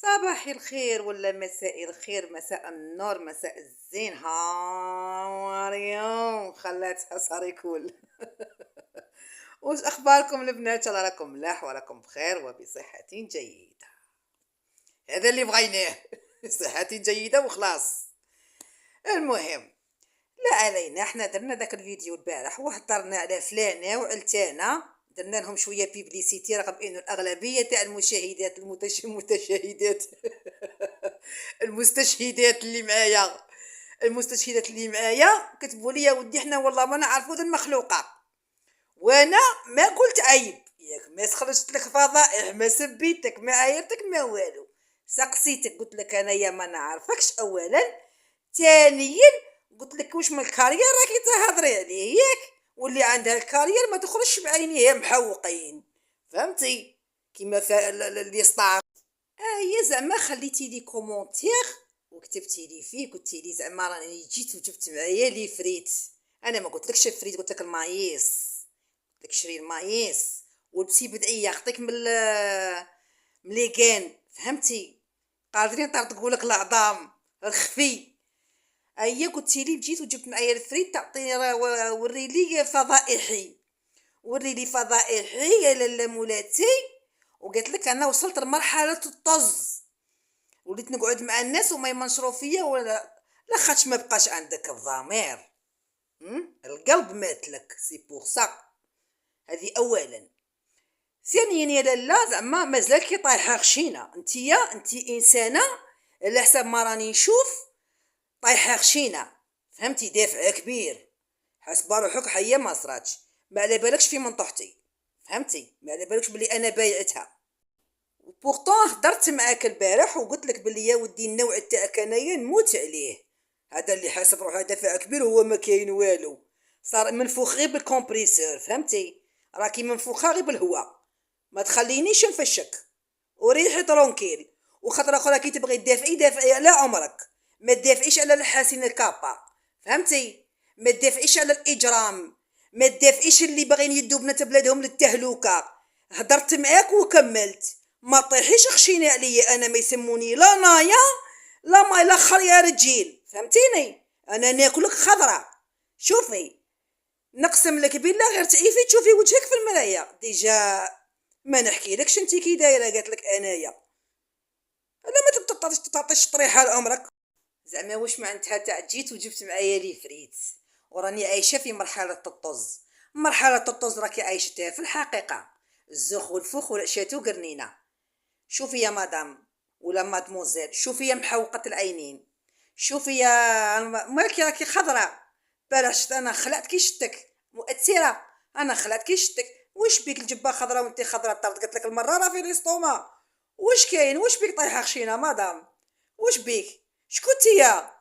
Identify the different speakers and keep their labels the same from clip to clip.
Speaker 1: صباح الخير ولا مساء الخير، مساء النور، مساء الزين. هاوريو خلاتها صار يكون. واش اخباركم البنات؟ الله راكم ملاح وراكم بخير وبصحة جيدة. هذا اللي بغيناه. صحة جيدة وخلاص. المهم، لا علينا، احنا درنا داك الفيديو البارح وهضرنا على فلانة وعلتانة، درنا لهم شويه بيبليسيتي، رغم انه الاغلبيه تاع المشاهدات المتشاهدات المستشهدات اللي معايا، المستشهدات اللي معايا كتبوا لي يا ودي حنا والله ما نعرفوا ذا المخلوقه. وانا ما قلت عيب ياك، ما خرجت لك فضائح، ما سبيتك، ما عايرتك، ما والو. سقسيتك قلت لك انايا ما نعرفكش اولا. ثانيا قلت لك واش من الكارير راكي تهضري عليه ياك، واللي عندها الكارير ما تخرجش بعينيها محوقين، فهمتي؟ كيما اللي يسطع. هي زعما خليتي لي كومونتير وكتبتي لي فيه، قلتي لي زعما راني جيت وجبت معايا لي فريت. انا ما قلتلكش الفريت، قلت لك المايس، قلت لك شري المايس ولبسي بدعيه يعطيك من لي كان، فهمتي؟ قادرين طرطقوا لك العظام الخفي. هي قلتي لي جيت وجبت معايا الفريت، تعطيني وري لي فضائحي، وري لي فضائحي يا لاله مولاتي. وقالت لك انا وصلت لمرحله الطز، وليت نقعد مع الناس وما يمنشروا فيا ولا لا، خاطش ما بقاش عندك الضمير. القلب مات لك، سي بور سا. هذه اولا. ثانيا يا لاله زعما مازالك طايحه خشينه، انتي انسانه على حسب ما راني نشوف، طايحه خشينه، فهمتي؟ دافع كبير، حسب روحك حيه ما صراتش، ما على بالكش في منطحتي، فهمتي؟ ما على بالكش بلي انا بايعتها. بورطون هدرت معاك البارح وقلت لك بلي يا ودي النوع تاعك انايا نموت عليه. هذا اللي حاسب روحه دافع كبير هو ما كاين والو، صار منفوخ غير بالكومبريسور، فهمتي؟ راكي منفوخه غير بالهواء، ما تخلينيش نفشك وريحي ترونكيل. وخطره اخرى كي تبغي تدافعي دافعي على عمرك، ما تدافعيش على الحاسين الكابا، فهمتي؟ ما تدافعيش على الاجرام، ما تدافعيش اللي باغيين يدوا بنات بلادهم للتهلوكه. هدرت معاك وكملت، ما طيحيش خشيني عليا، انا ما يسموني لا نايا لا ما الاخر يا رجيل، فهمتيني؟ انا ناكلك خضره. شوفي، نقسم لك بالله غير تعيفي تشوفي وجهك في المرايه ديجا. ما نحكي لكش انت كي دايره، قالت لك انايا انا ما تعطيش طريحه لعمرك. زعما واش معناتها تاع جيت وجبت معايا لي فريت وراني عايشه في مرحله الطز؟ مرحله الطز راكي عايشتها في الحقيقه، الزخ والفخ والعشات وقرنينه. شوفي يا مدام ولا مادموزيل، شوفي يا محوقه العينين، شوفي يا مالكي راكي خضراء. بلاش انا خلعت كي شتك مؤثره، انا خلعت كي شتك. واش بيك الجبه خضراء وانت خضراء؟ طردقت لك المراره في ليستوما. واش كاين؟ واش بيك طايحه خشينه مدام؟ واش بيك؟ شكون نتيا؟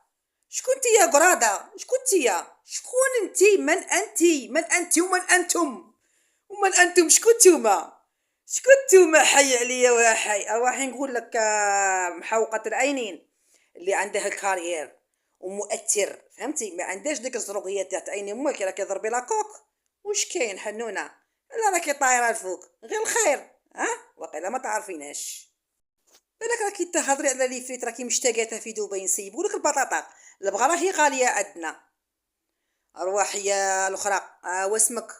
Speaker 1: شكون نتيا قراده؟ شكون نتيا؟ شكون انتي؟ من انتي؟ من انتي ومن انتم؟ ومن انتم شكون نتوما؟ شكون نتوما؟ حي عليا ويا حي ارواحي. نقول لك محوقه العينين اللي عندها الكارير ومؤثر، فهمتي؟ ما عندهاش ديك الزروقيه تاع عيني امك راكي ضربي لاكوك. واش كاين حنونه؟ لا راكي طايره الفوق غير الخير. ها وقيلا ما تعرفيناش، بالك راكي تهضري على لي فريت، راكي مشتاقاتها في دبي نسيبولك البطاطا، البغا راهي غاليه عندنا. ارواح يا الاخرى واسمك،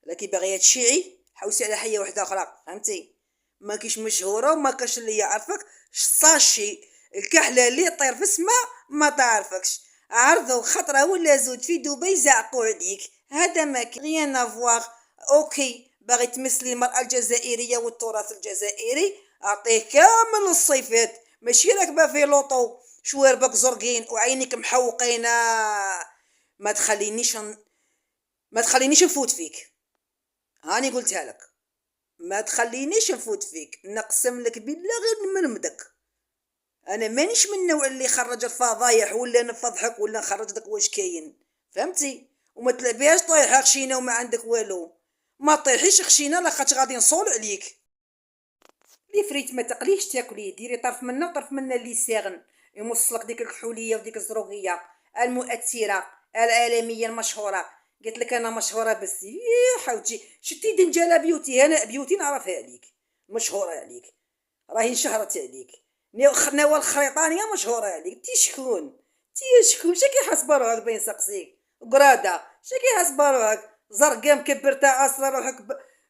Speaker 1: راكي باغيه تشيعي حوسي على حيه واحده اخرى، فهمتي؟ ما كيش مشهوره وما كاش اللي يعرفك. صاشي الكحله اللي طير في السماء ما تعرفكش، عرضوا خطره ولا زوج في دبي زعقوا عليك، هذا ما كاين غيان افواغ. اوكي، باغي تمثلي المراه الجزائريه والتراث الجزائري، اعطيه كامل الصفات، ماشي راكبه في لوطو شواربك زرقين وعينيك محوقين. ما تخلينيش نفوت فيك، هاني قلتها لك، ما تخلينيش نفوت فيك، نقسم لك بالله غير نمرمدك. انا مانيش من النوع اللي يخرج الفضايح ولا نفضحك ولا نخرج لك واش كاين، فهمتي؟ وما تلعبيهاش طايحه خشينه وما عندك والو، ما طيحيش خشينه لاخاطش غادي نصول عليك. لي فريت ما تقليش تاكليه، ديري طرف منه وطرف منه اللي ساغن، يمصلك ديك الكحوليه وديك الزروقيه المؤثره العالميه المشهوره. قلت لك انا مشهوره بس حوتي شتي دنجاله بيوتي، انا بيوتي نعرفها عليك، مشهوره عليك، راهي انشهرت عليك. نوال الخريطانيه مشهوره عليك. شكون شكي حسب روحك بين سقسيك قراده شكي حسب روحك زرقا مكبرتا اصلا روحك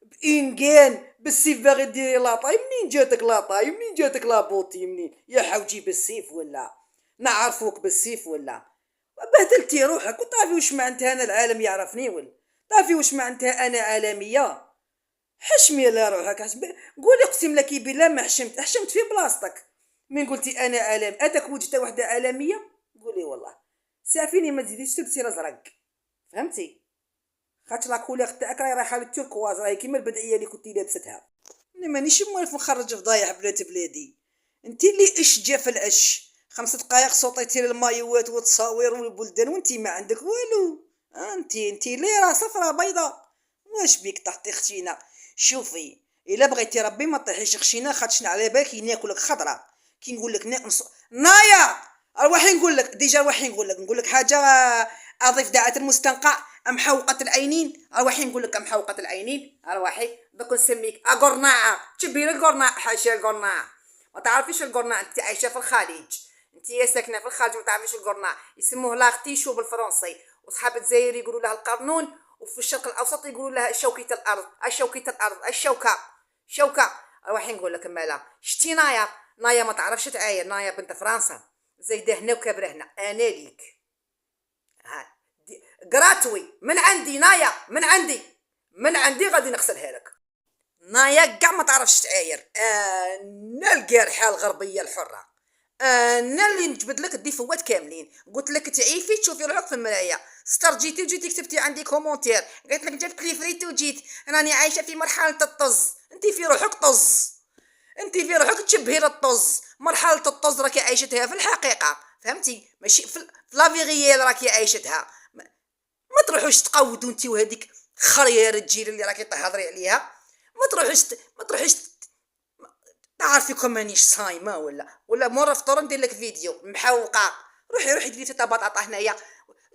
Speaker 1: بإنجان بالسيف باغي ديري لاطاي. منين جاتك لاطاي؟ منين جاتك لابوطي؟ منين يا حوجي بالسيف ولا نعرفوك بالسيف ولا بهدلتي روحك؟ وطافي واش معناتها انا العالم يعرفني ولا طافي واش معناتها انا عالميه؟ حشمي على روحك قولي اقسم لك بالله ما حشمت في بلاصتك من قلتي انا عالم هذاك وجدت وحده عالميه. قولي والله سافيني ما تزيديش تلبسي الازرق فهمتي خاطر لا كولير تاعك راهي رايحه للتوركواز راهي كيما البدعيه اللي كنتي لابستها. انا مانيش موالف نخرج فضايح بنات بلادي. انتي اللي اش جا في العش 5 دقائق صوتيتي للمايوات والتصاوير والبلدان وانتي ما عندك والو. انتي اللي راه صفرا بيضاء. واش بيك طحتي خشينه؟ شوفي الا بغيتي ربي ما طيحيش خشينه خاطش على بالك ناكلك خضره كي نقول لك نايا ارواحي نقول لك ديجا ارواحي نقول لك حاجه. اضيف داعة المستنقع محوقة العينين. ارواحي نقول لك محوقة العينين. ارواحي دوك نسميك قرناعه تشبير القرناع. حاشا القرناع ما تعرفيش القرناع. انت عايشه في الخليج انت يا ساكنه في الخارج ما تعرفيش القرناع. يسموه لاختيشو بالفرنسي وصحاب الجزائر يقولوا لها القرنون وفي الشرق الاوسط يقولوا لها شوكه الارض. الشوكه. ارواحي نقول لك مالا شتي نايا ما تعرفش تعاير. نايا بنت فرنسا زايده هنا وكابره هنا. انا ليك قراتوي من عندي نايا من عندي غادي نغسلها لك. نايا كاع ما تعرفش تعاير. انا القارحه الغربيه الحره. انا اللي نجبد لك الديفوات كاملين. قلت لك تعيفي تشوفي روحك في المرايه. استرجيتي وجيتي كتبتي عندي كومونتير قلت لك جبت لي فريت وجيت راني عايشه في مرحله الطز. انت في روحك طز. انت في روحك تشبهي للطز. مرحله الطز راكي عايشتها في الحقيقه فهمتي ماشي في لافيغيال راكي عايشتها. ما تروحوش تقودوا انت وهذيك خريه رجيل اللي راكي تهضري عليها. ما تروحوش تعرفيكم مانيش صايمه ولا مره فطور ندير لك فيديو محوقه. روحي ديري تاع بطاطا هنايا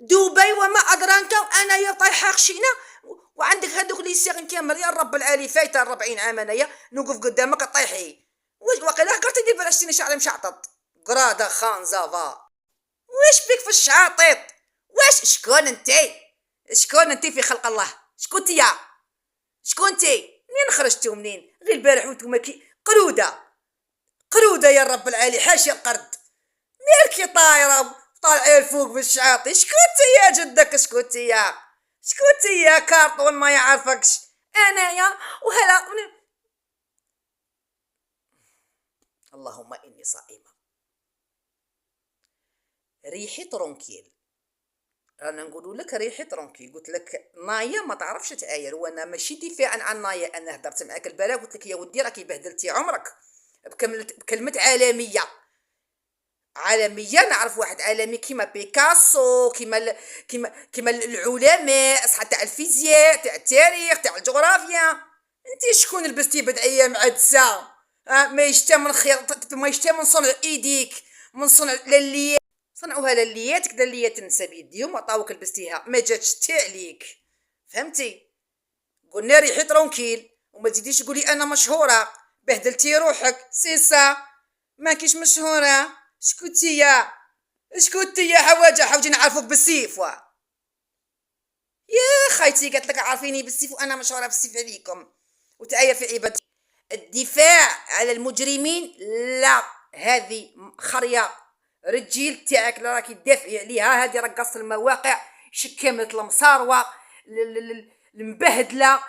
Speaker 1: دبي وما ادرانك انايا طايحه خشينه وعندك هذوك لي سيغن كامل يا رب العالي فايته 40 عام انايا نوقف قدامك طيحي. واش واقيلا هكرتي دير بلاشتيني شعري مشعطط قراده خانزافا. واش بيك في الشعاطيط؟ واش شكون انتي في خلق الله؟ شكونتي منين خرجتو منين؟ غير البارح وانتوما كي قروده يا رب العالي حاشي القرد مالكي طايره طالعه الفوق بالشعاطي. شكونتي يا جدك؟ شكونتي يا كارطون ما يعرفكش انايا وهلا اللهم اني صائمه. ريحي ترونكيل رانا نقولوا لك ريحي ترونكيل. قلت لك نايا ما تعرفش تعاير وانا ماشي دفاعا عن نايا. انا هدرت معاك البلا قلت لك يا ودي راكي بهدلتي عمرك بكلمه عالميه. نعرف واحد عالمي كيما بيكاسو كيما العلماء اصحاب تاع الفيزياء تاع التاريخ تاع الجغرافيا. انت شكون لبستي بدعيه معدسه؟ ما يشتا من خير ما يشتا من صنع ايديك من صنع لليات صنعوها للياتك لليات النسا بيديهم عطاوك لبستيها ما جاتش تي عليك فهمتي. قلنا ريحي ترونكيل وما تزيديش تقولي انا مشهوره بهدلتي روحك سيسا ما كيش مشهوره. شكوتي يا حواجه حوجي نعرفوك بالسيف يا خايتي قالت لك عارفيني بالسيف وانا مشهوره بالسيف عليكم وتعاير في عبادتي. الدفاع على المجرمين لا هذه خريه رجيل تاعك اللي راكي تدافعي عليها هذه رقص المواقع شكامه المصاروه المبهدله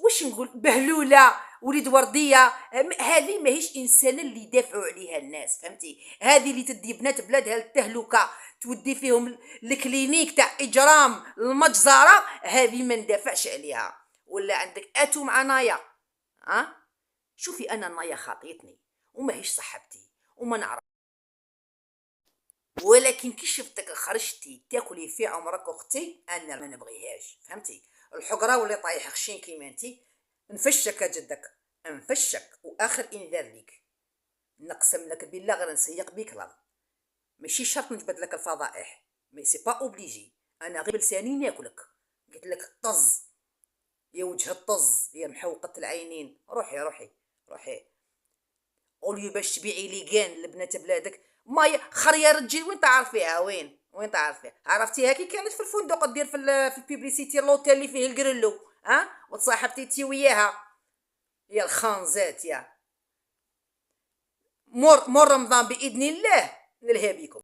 Speaker 1: واش نقول بهلوله وليد ورديه. هذه ماهيش انسانه اللي يدافعوا عليها الناس فهمتي. هذه اللي تدي بنات بلادها للتهلكه تودي فيهم الكلينيك تاع اجرام المجزره. هذه ما ندافعش عليها. ولا عندك اتو مع نايا شوفي انا نايا خاطيتني وماهيش صاحبتي وما نعرف ولكن كي شفتك خرجتي تاكلي في عمرك اختي انا ما نبغيهاش فهمتي. الحقره واللي طايح خشين كيما انتي نفشك جدك نفشك. واخر انذار ليك نقسم لك بالله غير نسيق بيك الارض. ماشي شرط نجبد لك الفضائح مي سي با اوبليجي. انا غير بلساني ناكلك. قلت لك طز يا وجه الطز يا محوقه العينين. روحي اوليو باش تبيعي لي كان لبنات بلادك ما خريه رجل. وين تعرفيها؟ وين تعرفيها؟ عرفتيها كي كانت في الفندق دير في البيبليسيتي لوتيل اللي فيه الكرلو، ها، وتصاحبتي تي وياها. يا الخانزات يا. مور رمضان باذن الله نلهى بكم.